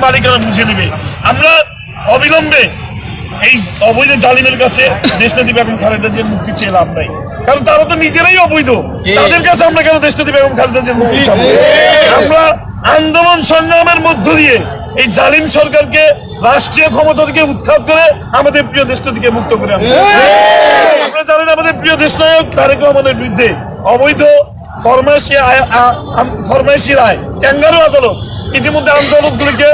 মালিকানা বুঝে নেবে। আমরা অবিলম্বে এই অবৈধ জালিমের কাছে দেশনেত্রী বেগম খালেদা জিয়ার মুক্তি চেয়ে লাভ নাই, কারণ তারা তো নিজেরাই অবৈধ। তাদের কাছে আমরা কেন দেশনেত্রী বেগম খালেদা জিয়ার মুক্তি চাবো? আমরা আন্দোলন সংগ্রামের মধ্য দিয়ে এই জালিম সরকারকে রাষ্ট্রীয় ক্ষমতা থেকে উৎখাত করে আমাদের প্রিয় দেশনেত্রীকে মুক্ত করে আনবো। আপনারা জানেন আমাদের প্রিয় দেশনায়ক তারেক রহমানের বিরুদ্ধে অবৈধ ফরমাইশি রায় ক্যাঙ্গারু আদালত ইতিমধ্যে আদালতগুলিকে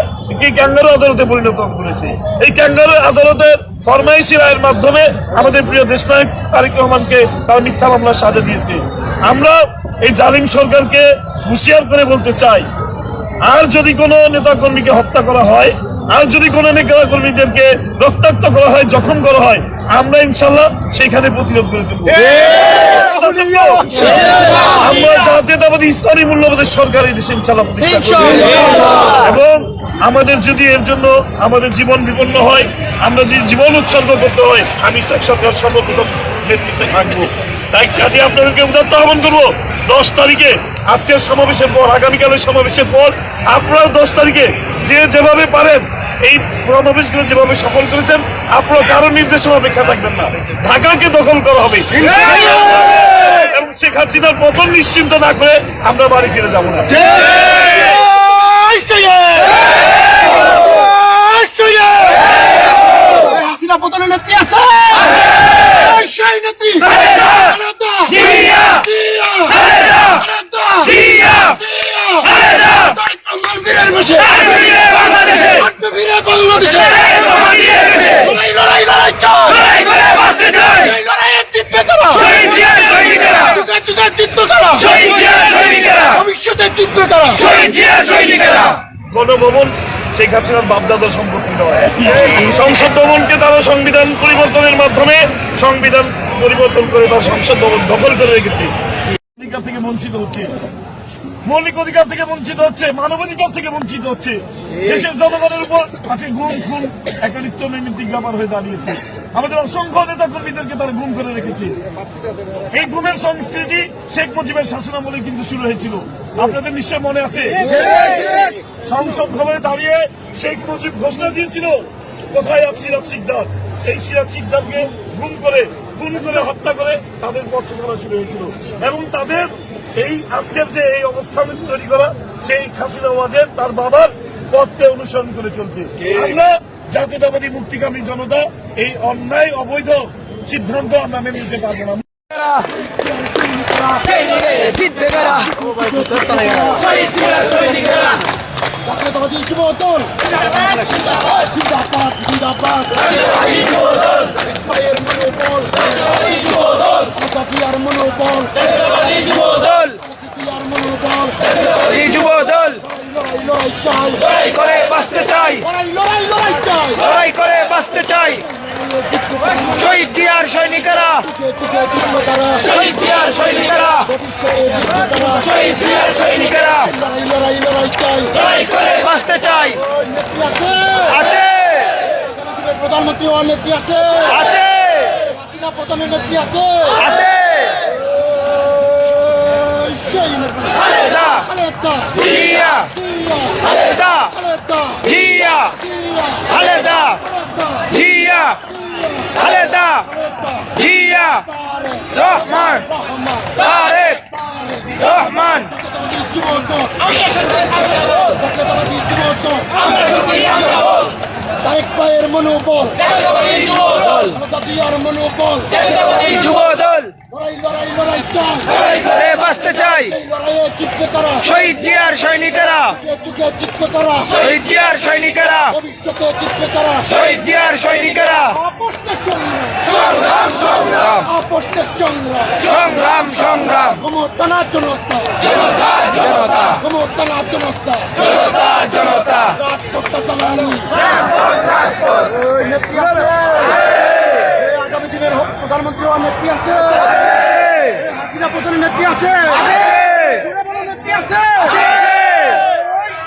ক্যাঙ্গারু আদালতে পরিণত করেছে। এই ক্যাঙ্গারু আদালতের ফরমাইশি রায়ের মাধ্যমে আমাদের প্রিয় দেশনায়ক তারেক রহমানকে তারা মিথ্যা মামলা সাজা দিয়েছে। আমরা এই জালিম সরকারকে হুঁশিয়ার করে বলতে চাই, আর যদি কোনো নেতা কর্মীকে হত্যা করা হয়, আর যদি কোনো নেতা কর্মীদেরকে রক্তাক্ত করা হয়, জখম করা হয়, আমরা ইনশাল্লাহ সেখানে প্রতিরোধ করে দেব। আমরা জাতীয়তাবাদী ইসলামী মূল্যবোধের সরকার এই দেশে ইনশাল্লাহ প্রতিষ্ঠা করব, এবং আমাদের যদি এর জন্য আমাদের জীবন বিপন্ন হয়, আমরা যদি জীবন উৎসর্গ করতে হয়, আমি সরকার সর্বপ্রথম নেতৃত্বে থাকবো। তাই কাজে আপনাদেরকে উদাত্ত আহ্বান করবো, 10 তারিখে আজকের সমাবেশের পর, আগামীকালের সমাবেশের পর আপনারা 10 তারিখে যে যেভাবে পারেন এই সমাবেশগুলো যেভাবে সফল করেছেন, আপনারা কারোর নির্দেশনা অপেক্ষা থাকবেন না, ঢাকাকে দখল করা হবে এবং শেখ হাসিনার পতন নিশ্চিন্ত না করে আমরা বাড়ি ফিরে যাবো না। হাসিনা পতনের নেত্রী আছে, সেই নেত্রী গণভবন শেখ হাসিনার বাপদাদার সম্পত্তি নয়। সংসদ ভবনকে তারা সংবিধান পরিবর্তনের মাধ্যমে সংবিধান পরিবর্তন করে তার সংসদ ভবন দখল করে রেখেছে। অধিকার থেকে বঞ্চিত হচ্ছে, মৌলিক অধিকার থেকে বঞ্চিত হচ্ছে, মানবাধিকার থেকে বঞ্চিত হচ্ছে। দেশের জনগণের উপর আছে গুম খুন একটা নিত্য নৈমিত্তিক ব্যাপার হয়ে দাঁড়িয়েছে। আমাদের অসংখ্য নেতা কর্মীদেরকে তারা গুম করে রেখেছে। এই গুমের সংস্কৃতি শেখ মুজিবের শাসনামলে কিন্তু শুরু হয়েছিল, আপনাদের নিশ্চয় মনে আছে। সংসদ ভবনে দাঁড়িয়ে শেখ মুজিব ঘোষণা দিয়েছিল, কোথায় আছে সিরাজ শিকদার? সেই সিরাজ শিকদারকে গুম করে খুন করে হত্যা করে তাদের পথ চলা শুরু হয়েছিল, এবং তাদের এই আজকের যে এই অবস্থান তৈরি করা, সেই হাসিনা ওয়াজেদ তার বাবার পথকে অনুসরণ করে চলছে। আমরা জাতীয়তাবাদী মুক্তিকামী জনতা এই অন্যায় অবৈধ সিদ্ধান্ত আমরা মেনে নিতে পারবো না। জাতীয়তাবাদী যুবদল জিন্দাবাদ, জিন্দাবাদ, জাতীয় মনোবল, যুবদল লড়াই চাই, লড়াই করে বাঁচতে চাই, লড়াই চাই, লড়াই করে বাঁচতে চাই। শহীদ জিয়ার সৈনিকেরা, শহীদ জিয়ার সৈনিকেরা, শহীদ জিয়ার সৈনিকেরা লড়াই চাই, লড়াই করে বাঁচতে চাই। আছে প্রধানমন্ত্রী হওয়ার নেত্রী আছে, আছে হাসিনা পতনের নেত্রী আছে, আছে সেই নেত্রী খালেদা জিয়া, খালেদা জিয়া, খালেদা জিয়া, খালেদা জিয়া, রহমান তারেক রহমান। তারেক ভাইয়ের মনোবল, জাতীয় মনোবল, যুবদল লড়াই চাই, লড়াই করে বাঁচতে চাই। লড়াইয়ে জিতবে তারা, শহীদ জিয়ার সৈনিকেরা, যুগে জিতবে তারা, শহীদ জিয়ার সৈনিকেরা, ভবিষ্যতে জিতবে তারা। শহীদ জিয়ার সৈনিকেরা, আপোষের সংগ্রাম, সংগ্রাম সংগ্রাম, আপোষের সংগ্রাম, সংগ্রাম সংগ্রাম, ক্ষমতা না জনতা, জনতা জনতা, ক্ষমতা না জনতা, জনতা জনতা, রাজপথটা চালানি নেত্রী আছে, আগামী দিনের প্রধানমন্ত্রী হওয়ার নেত্রী আছে, হাসিনা পতনের নেত্রী আছে, নেত্রী আছে,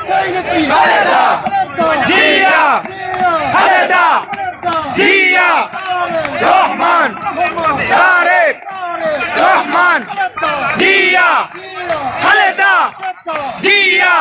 সেই নেত্রী খালেদা জিয়া, খালেদা জিয়া, রহমান তারেক রহমান জিয়া, খালেদা জিয়া।